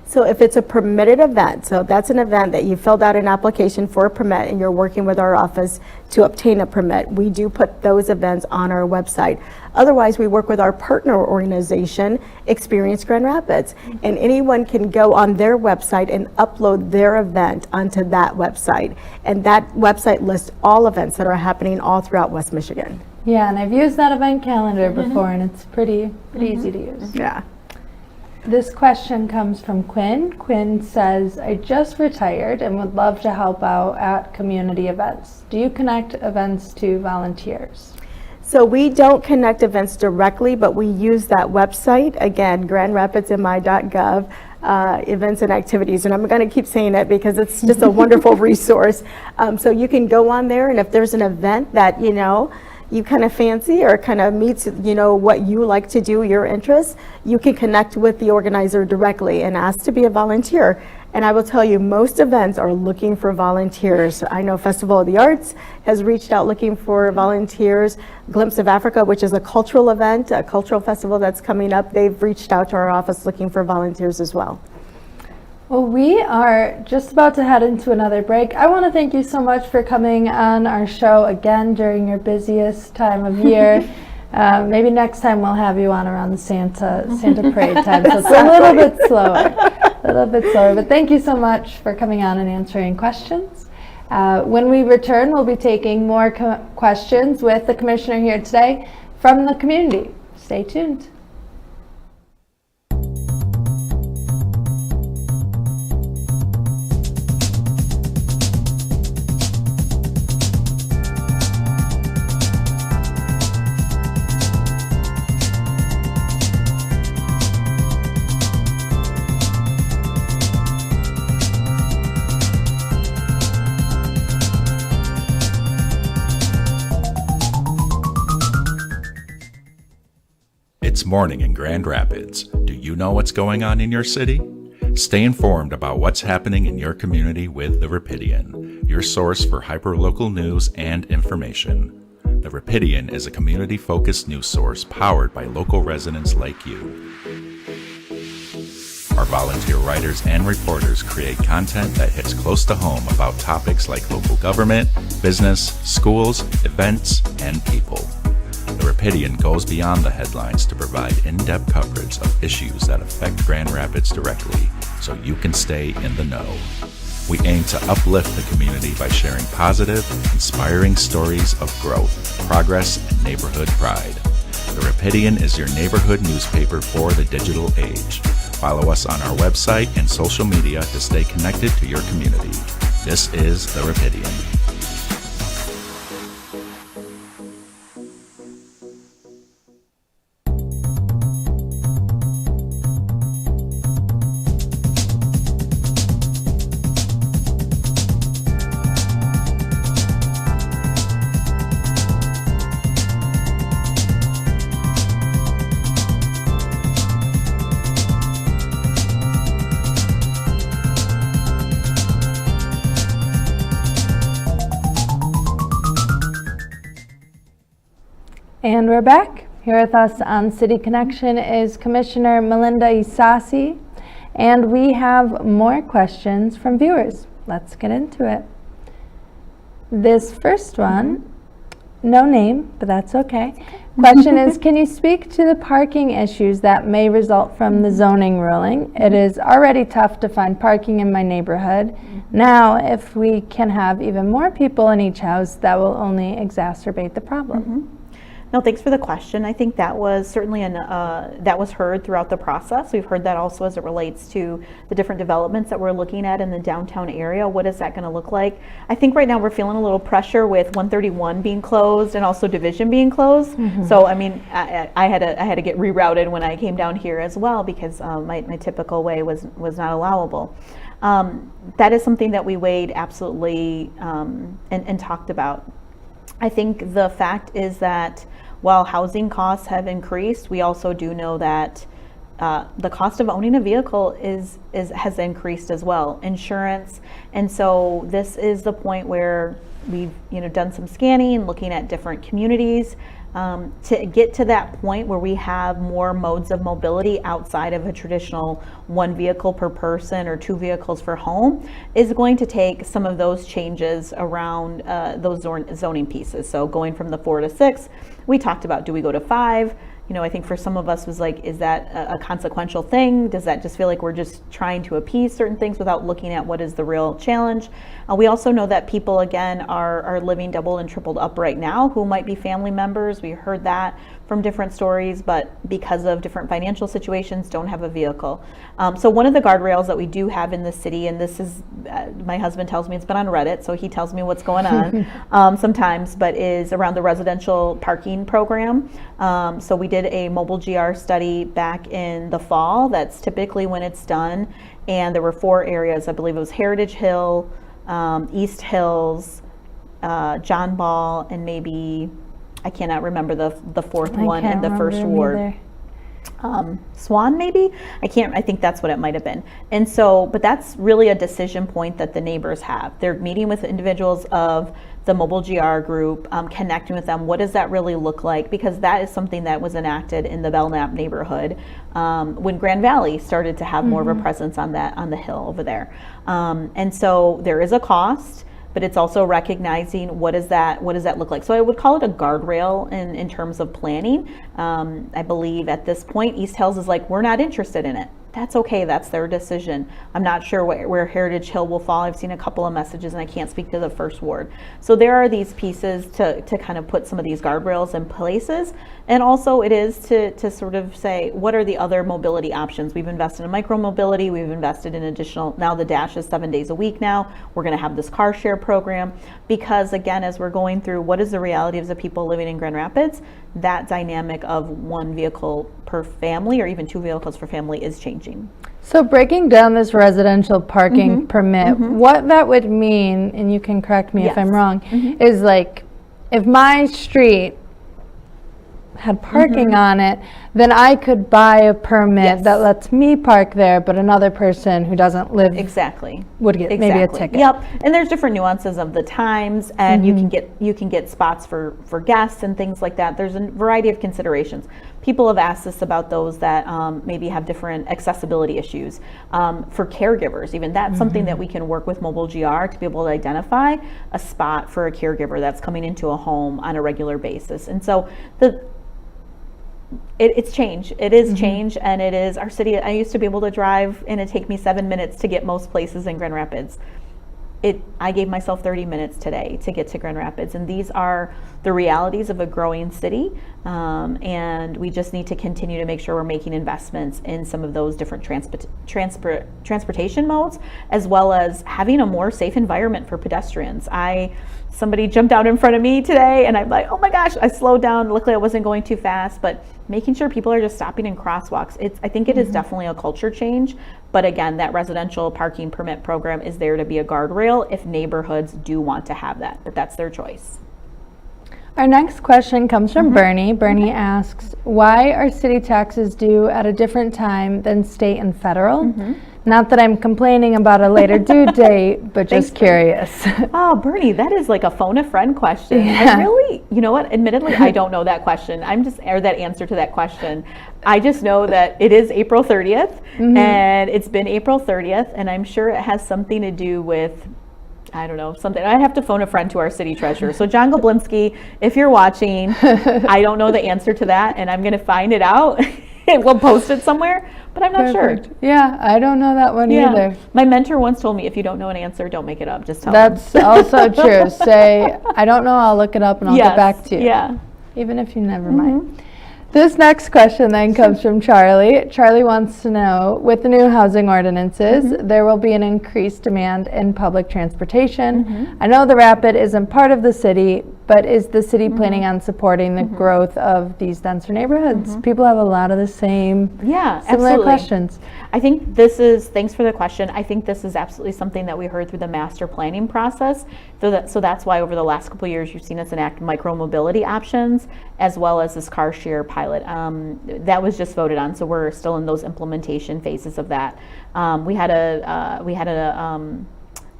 So if it's a permitted event, so that's an event that you filled out an application for a permit and you're working with our office to obtain a permit, we do put those events on our website. Otherwise, we work with our partner organization, Experience Grand Rapids, and anyone can go on their website and upload their event onto that website. And that website lists all events that are happening all throughout West Michigan. Yeah, and I've used that event calendar before, and it's pretty easy to use. Yeah. This question comes from Quinn. Quinn says, I just retired and would love to help out at community events. Do you connect events to volunteers? So we don't connect events directly, but we use that website, again, grandrapidsmi.gov, events and activities. And I'm going to keep saying it because it's just a wonderful resource. So you can go on there, and if there's an event that, you kind of fancy or kind of meets, what you like to do, your interests, you can connect with the organizer directly and ask to be a volunteer. And I will tell you, most events are looking for volunteers. I know Festival of the Arts has reached out looking for volunteers. Glimpse of Africa, which is a cultural event, a cultural festival that's coming up, they've reached out to our office looking for volunteers as well. Well, we are just about to head into another break. I want to thank you so much for coming on our show again during your busiest time of year. Maybe next time we'll have you on around the Santa parade time, so it's a little bit slower. But thank you so much for coming on and answering questions. When we return, we'll be taking more questions with the commissioner here today from the community. Stay tuned. It's morning in Grand Rapids. Do you know what's going on in your city? Stay informed about what's happening in your community with The Rapidian, your source for hyperlocal news and information. The Rapidian is a community-focused news source powered by local residents like you. Our volunteer writers and reporters create content that hits close to home about topics like local government, business, schools, events, and people. The Rapidian goes beyond the headlines to provide in-depth coverage of issues that affect Grand Rapids directly, so you can stay in the know. We aim to uplift the community by sharing positive, inspiring stories of growth, progress, and neighborhood pride. The Rapidian is your neighborhood newspaper for the digital age. Follow us on our website and social media to stay connected to your community. This is The Rapidian. And we're back. Here with us on City Connection is Commissioner Milinda Ysasi, and we have more questions from viewers. Let's get into it. This first one, no name, but that's okay. Question is, can you speak to the parking issues that may result from the zoning ruling? It is already tough to find parking in my neighborhood. Now, if we can have even more people in each house, that will only exacerbate the problem. No, thanks for the question. I think that was certainly that was heard throughout the process. We've heard that also as it relates to the different developments that we're looking at in the downtown area. What is that going to look like? I think right now we're feeling a little pressure with 131 being closed and also Division being closed. So I mean, I had to get rerouted when I came down here as well because my typical way was not allowable. That is something that we weighed absolutely and talked about. I think the fact is that while housing costs have increased, we also do know that the cost of owning a vehicle has increased as well, insurance. And so this is the point where we've done some scanning, looking at different communities to get to that point where we have more modes of mobility outside of a traditional one vehicle per person or two vehicles for home is going to take some of those changes around those zoning pieces. So going from the 4 to 6, we talked about, do we go to 5? I think for some of us was like, is that a consequential thing? Does that just feel like we're just trying to appease certain things without looking at what is the real challenge? We also know that people, again, are living double and tripled up right now who might be family members. We heard that from different stories, but because of different financial situations, don't have a vehicle. So one of the guardrails that we do have in the city, and this is, my husband tells me it's been on Reddit, so he tells me what's going on sometimes, but is around the residential parking program. So we did a mobile GR study back in the fall. That's typically when it's done. And there were 4 areas. I believe it was Heritage Hill, East Hills, John Ball, and maybe, I cannot remember the fourth one in the first ward. Swan, maybe? I think that's what it might have been. And so, but that's really a decision point that the neighbors have. They're meeting with individuals of the mobile GR group, connecting with them. What does that really look like? Because that is something that was enacted in the Belknap neighborhood when Grand Valley started to have more of a presence on the hill over there. And so there is a cost, but it's also recognizing what does that look like. So I would call it a guardrail in terms of planning. I believe at this point, East Hills is like, we're not interested in it. That's okay, that's their decision. I'm not sure where Heritage Hill will fall. I've seen a couple of messages and I can't speak to the first ward. So there are these pieces to kind of put some of these guardrails in places. And also it is to sort of say, what are the other mobility options? We've invested in micro-mobility, we've invested in additional, now the Dash is 7 days a week now. We're gonna have this car share program because again, as we're going through what is the reality of the people living in Grand Rapids, that dynamic of one vehicle per family or even 2 vehicles per family is changing. So breaking down this residential parking permit, what that would mean, and you can correct me if I'm wrong, is like if my street had parking on it, then I could buy a permit that lets me park there, but another person who doesn't live would get maybe a ticket. Yep, and there's different nuances of the times, and you can get spots for guests and things like that. There's a variety of considerations. People have asked us about those that maybe have different accessibility issues. For caregivers, even that's something that we can work with Mobile GR to be able to identify a spot for a caregiver that's coming into a home on a regular basis. And so it's change. It is change, and it is our city. I used to be able to drive, and it'd take me 7 minutes to get most places in Grand Rapids. I gave myself 30 minutes today to get to Grand Rapids, and these are the realities of a growing city, and we just need to continue to make sure we're making investments in some of those different transportation modes, as well as having a more safe environment for pedestrians. Somebody jumped out in front of me today, and I'm like, oh my gosh, I slowed down. Luckily, I wasn't going too fast, but making sure people are just stopping in crosswalks. I think it is definitely a culture change. But again, that residential parking permit program is there to be a guardrail if neighborhoods do want to have that, but that's their choice. Our next question comes from Bernie. Bernie asks, why are city taxes due at a different time than state and federal? Not that I'm complaining about a later due date, but just curious. Oh, Bernie, that is like a phone a friend question. Yeah. I really, you know what, admittedly, I don't know that question. Or that answer to that question. I just know that it is April 30th, and it's been April 30th, and I'm sure it has something to do with, I don't know, something. I'd have to phone a friend to our city treasurer. So John Goblinski, if you're watching, I don't know the answer to that, and I'm going to find it out. We'll post it somewhere, but I'm not sure. Yeah, I don't know that one either. My mentor once told me, if you don't know an answer, don't make it up. Just tell them. That's also true. Say, I don't know, I'll look it up and I'll get back to you. Yeah. Even if you never mind. This next question then comes from Charlie. Charlie wants to know, with the new housing ordinances, there will be an increased demand in public transportation. I know the Rapid isn't part of the city, But is the city planning on supporting the growth of these denser neighborhoods? People have a lot of the same Yeah, similar absolutely. questions. I think thanks for the question. I think this is absolutely something that we heard through the master planning process. So that's why over the last couple of years, you've seen us enact micro-mobility options as well as this car share pilot. That was just voted on, so we're still in those implementation phases of that. We had a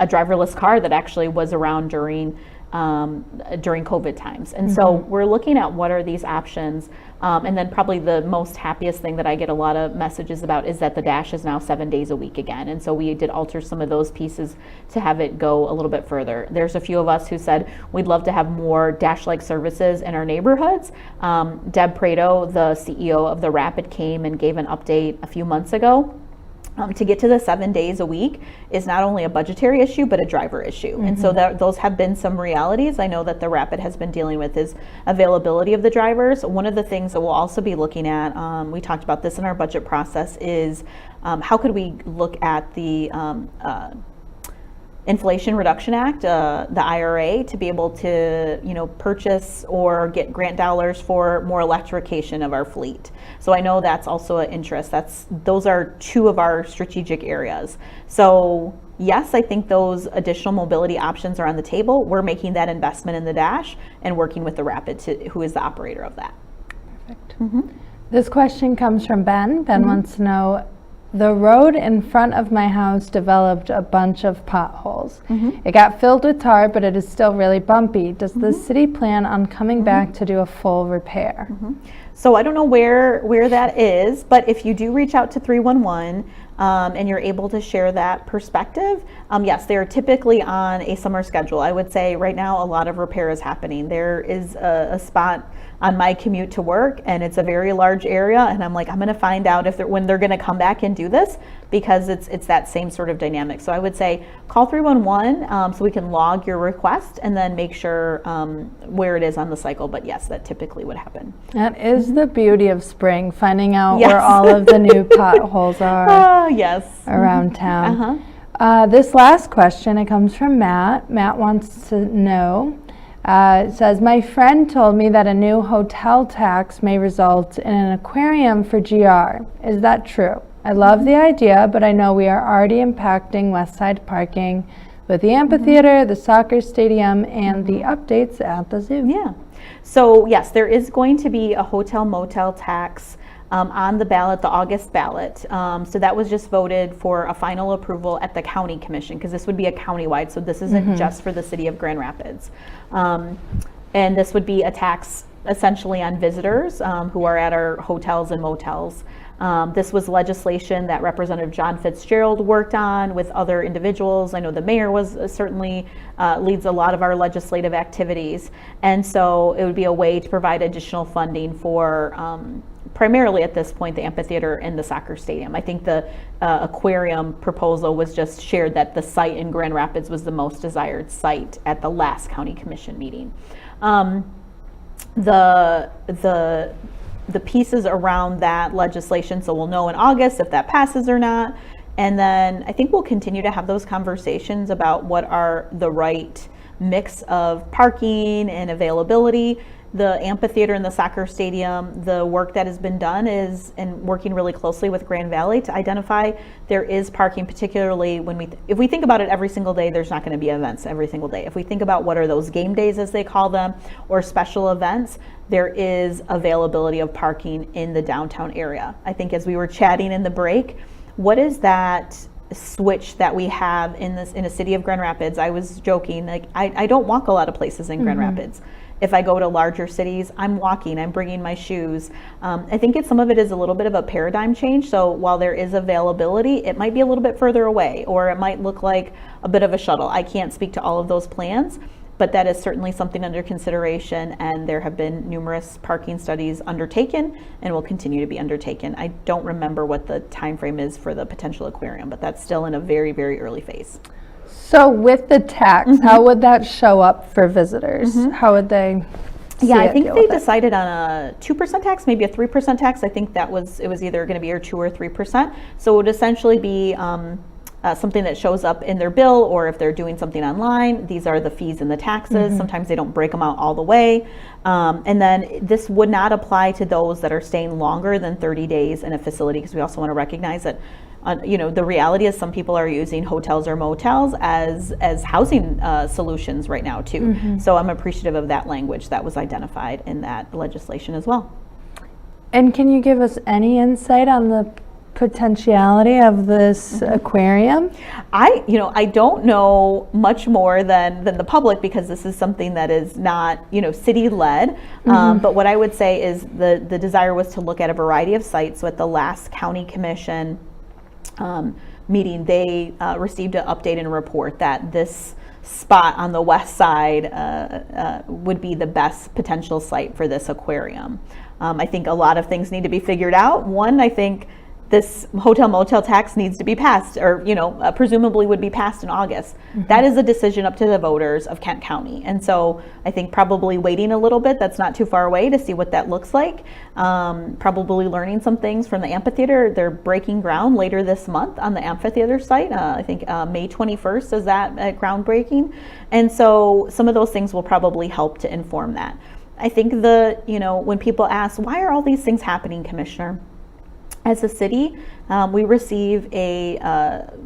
driverless car that actually was around during COVID times. And so we're looking at what are these options. And then probably the most happiest thing that I get a lot of messages about is that the Dash is now 7 days a week again. And so we did alter some of those pieces to have it go a little bit further. There's a few of us who said we'd love to have more Dash-like services in our neighborhoods. Deb Prado, the CEO of the Rapid, came and gave an update a few months ago. To get to the 7 days a week is not only a budgetary issue, but a driver issue. And so those have been some realities. I know that the Rapid has been dealing with is availability of the drivers. One of the things that we'll also be looking at, we talked about this in our budget process, is how could we look at the Inflation Reduction Act, the IRA, to be able to, purchase or get grant dollars for more electrification of our fleet. So I know that's also an interest. Those are two of our strategic areas. So yes, I think those additional mobility options are on the table. We're making that investment in the Dash and working with the Rapid, who is the operator of that. Perfect. This question comes from Ben. Ben wants to know, the road in front of my house developed a bunch of potholes. It got filled with tar, but it is still really bumpy. Does the city plan on coming back to do a full repair? So I don't know where that is, but if you do reach out to 311 and you're able to share that perspective, yes, they are typically on a summer schedule. I would say right now a lot of repair is happening. There is a spot on my commute to work, and it's a very large area, and I'm like, I'm going to find out when they're going to come back and do this, because it's that same sort of dynamic. So I would say call 311 so we can log your request and then make sure where it is on the cycle. But yes, that typically would happen. That is the beauty of spring, finding out where all of the new potholes are around town. This last question, it comes from Matt. Matt wants to know, it says, my friend told me that a new hotel tax may result in an aquarium for GR. Is that true? I love the idea, but I know we are already impacting West Side parking with the amphitheater, the soccer stadium, and the updates at the zoo. Yeah. So yes, there is going to be a hotel motel tax on the ballot, the August ballot. So that was just voted for a final approval at the county commission, because this would be a countywide, so this isn't just for the city of Grand Rapids. And this would be a tax essentially on visitors who are at our hotels and motels. This was legislation that Representative John Fitzgerald worked on with other individuals. I know the mayor was certainly leads a lot of our legislative activities. And so it would be a way to provide additional funding for primarily at this point the amphitheater and the soccer stadium. I think the aquarium proposal was just shared that the site in Grand Rapids was the most desired site at the last county commission meeting. The pieces around that legislation, so we'll know in August if that passes or not. And then I think we'll continue to have those conversations about what are the right mix of parking and availability. The amphitheater and the soccer stadium, the work that has been done is, and working really closely with Grand Valley to identify there is parking, particularly when if we think about it every single day, there's not going to be events every single day. If we think about what are those game days, as they call them, or special events, there is availability of parking in the downtown area. I think as we were chatting in the break, what is that switch that we have in a city of Grand Rapids? I was joking, like I don't walk a lot of places in Grand Rapids. If I go to larger cities, I'm walking, I'm bringing my shoes. I think some of it is a little bit of a paradigm change. So while there is availability, it might be a little bit further away, or it might look like a bit of a shuttle. I can't speak to all of those plans, but that is certainly something under consideration, and there have been numerous parking studies undertaken and will continue to be undertaken. I don't remember what the time frame is for the potential aquarium, but that's still in a very, very early phase. So with the tax, how would that show up for visitors? How would they see I it, think deal they with it? decided on a 2% tax, maybe a 3% tax. I think it was either going to be or 2 or 3%. So it would essentially be something that shows up in their bill, or if they're doing something online, these are the fees and the taxes. Sometimes they don't break them out all the way. And then this would not apply to those that are staying longer than 30 days in a facility, because we also want to recognize that the reality is some people are using hotels or motels as housing solutions right now too. So I'm appreciative of that language that was identified in that legislation as well. And can you give us any insight on the potentiality of this aquarium? I don't know much more than the public, because this is something that is not, city led. But what I would say is the desire was to look at a variety of sites. So at the last county commission meeting, they received an update and a report that this spot on the west side would be the best potential site for this aquarium. I think a lot of things need to be figured out. One, I think this hotel motel tax needs to be passed, or presumably would be passed in August. That is a decision up to the voters of Kent County, and so I think probably waiting a little bit, that's not too far away, to see what that looks like. Probably learning some things from the amphitheater. They're breaking ground later this month on the amphitheater site. I think May 21st is that groundbreaking, and so some of those things will probably help to inform that. I think when people ask, why are all these things happening, Commissioner? As a city, we receive a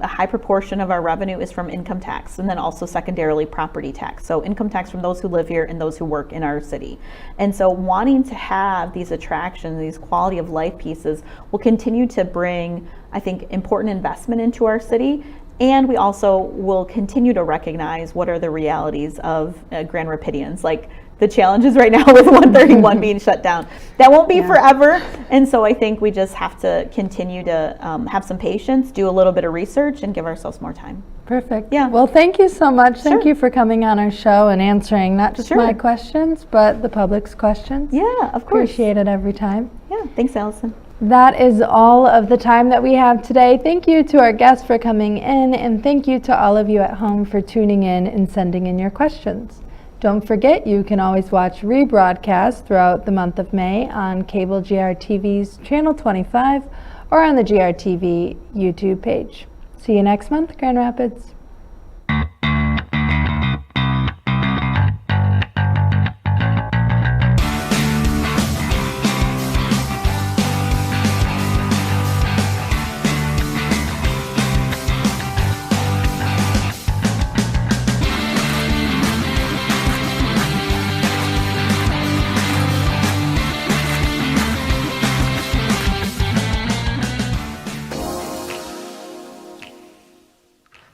high proportion of our revenue is from income tax, and then also secondarily property tax. So income tax from those who live here and those who work in our city. And so wanting to have these attractions, these quality of life pieces, will continue to bring, I think, important investment into our city. And we also will continue to recognize what are the realities of Grand Rapidians, like the challenges right now with 131 being shut down. That won't be forever. And so I think we just have to continue to have some patience, do a little bit of research, and give ourselves more time. Perfect. Yeah. Well, thank you so much. Thank Sure. you for coming on our show and answering not just Sure. my questions, but the public's questions. Yeah, of course. Appreciate it every time. Yeah, thanks, Allison. That is all of the time that we have today. Thank you to our guests for coming in, and thank you to all of you at home for tuning in and sending in your questions. Don't forget, you can always watch rebroadcasts throughout the month of May on cable GRTV's Channel 25 or on the GRTV YouTube page. See you next month, Grand Rapids.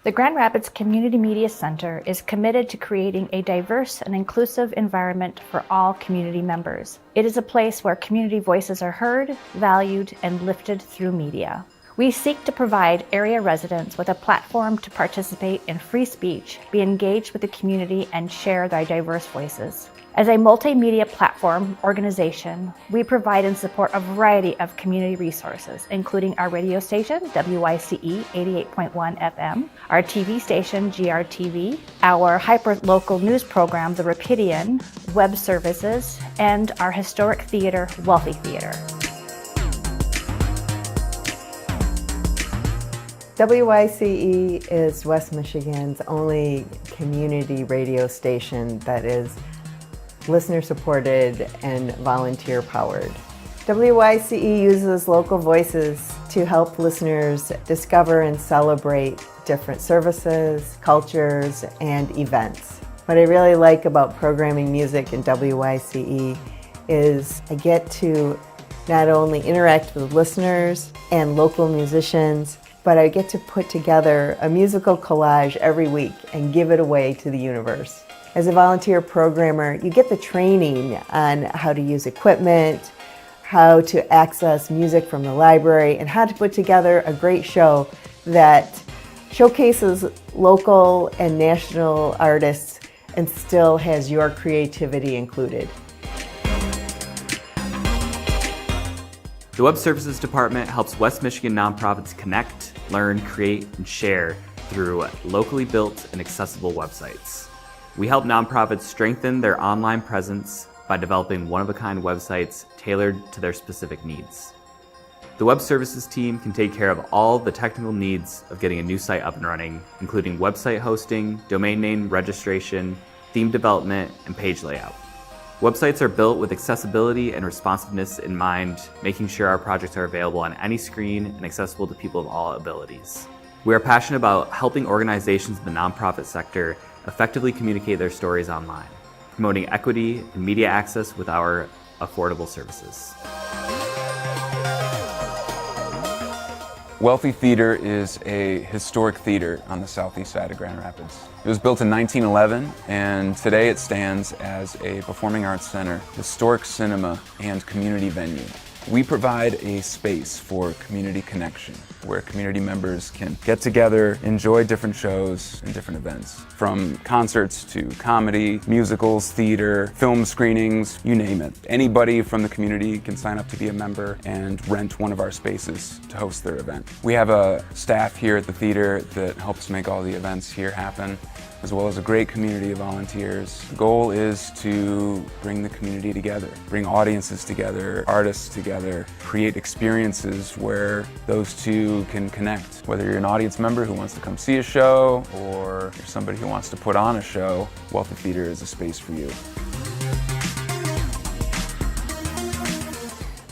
The Grand Rapids Community Media Center is committed to creating a diverse and inclusive environment for all community members. It is a place where community voices are heard, valued, and lifted through media. We seek to provide area residents with a platform to participate in free speech, be engaged with the community, and share their diverse voices. As a multimedia platform organization, we provide and support a variety of community resources, including our radio station, WYCE 88.1 FM, our TV station, GRTV, our hyper-local news program, The Rapidian, web services, and our historic theater, Wealthy Theater. WYCE is West Michigan's only community radio station that is listener-supported and volunteer-powered. WYCE uses local voices to help listeners discover and celebrate different services, cultures, and events. What I really like about programming music in WYCE is I get to not only interact with listeners and local musicians, but I get to put together a musical collage every week and give it away to the universe. As a volunteer programmer, you get the training on how to use equipment, how to access music from the library, and how to put together a great show that showcases local and national artists and still has your creativity included. The Web Services Department helps West Michigan nonprofits connect, learn, create, and share through locally built and accessible websites. We help nonprofits strengthen their online presence by developing one-of-a-kind websites tailored to their specific needs. The web services team can take care of all the technical needs of getting a new site up and running, including website hosting, domain name registration, theme development, and page layout. Websites are built with accessibility and responsiveness in mind, making sure our projects are available on any screen and accessible to people of all abilities. We are passionate about helping organizations in the nonprofit sector effectively communicate their stories online, promoting equity and media access with our affordable services. Wealthy Theater is a historic theater on the southeast side of Grand Rapids. It was built in 1911, and today it stands as a performing arts center, historic cinema, and community venue. We provide a space for community connection, where community members can get together, enjoy different shows and different events, from concerts to comedy, musicals, theater, film screenings, you name it. Anybody from the community can sign up to be a member and rent one of our spaces to host their event. We have a staff here at the theater that helps make all the events here happen, as well as a great community of volunteers. The goal is to bring the community together, bring audiences together, artists together, create experiences where those two can connect. Whether you're an audience member who wants to come see a show, or you're somebody who wants to put on a show, Wealthy Theater is a space for you.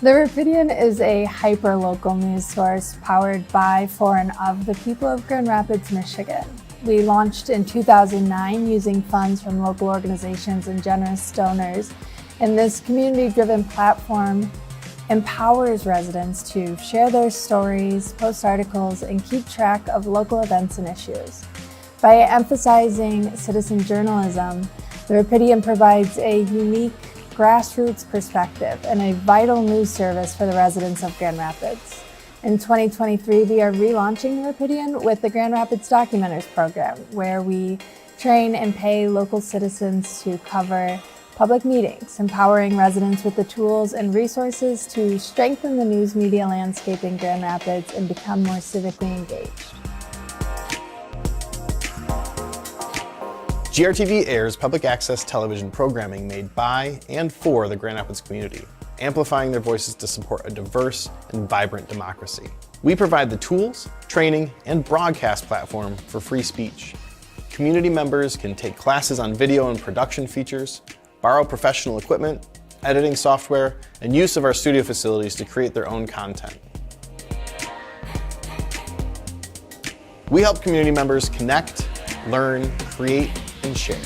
The Rapidian is a hyper-local news source powered by, for, and of the people of Grand Rapids, Michigan. We launched in 2009 using funds from local organizations and generous donors, and this community-driven platform empowers residents to share their stories, post articles, and keep track of local events and issues. By emphasizing citizen journalism, the Rapidian provides a unique grassroots perspective and a vital news service for the residents of Grand Rapids. In 2023, we are relaunching the Rapidian with the Grand Rapids Documenters program, where we train and pay local citizens to cover public meetings, empowering residents with the tools and resources to strengthen the news media landscape in Grand Rapids and become more civically engaged. GRTV airs public access television programming made by and for the Grand Rapids community, amplifying their voices to support a diverse and vibrant democracy. We provide the tools, training, and broadcast platform for free speech. Community members can take classes on video and production features, borrow professional equipment, editing software, and use of our studio facilities to create their own content. We help community members connect, learn, create, and share.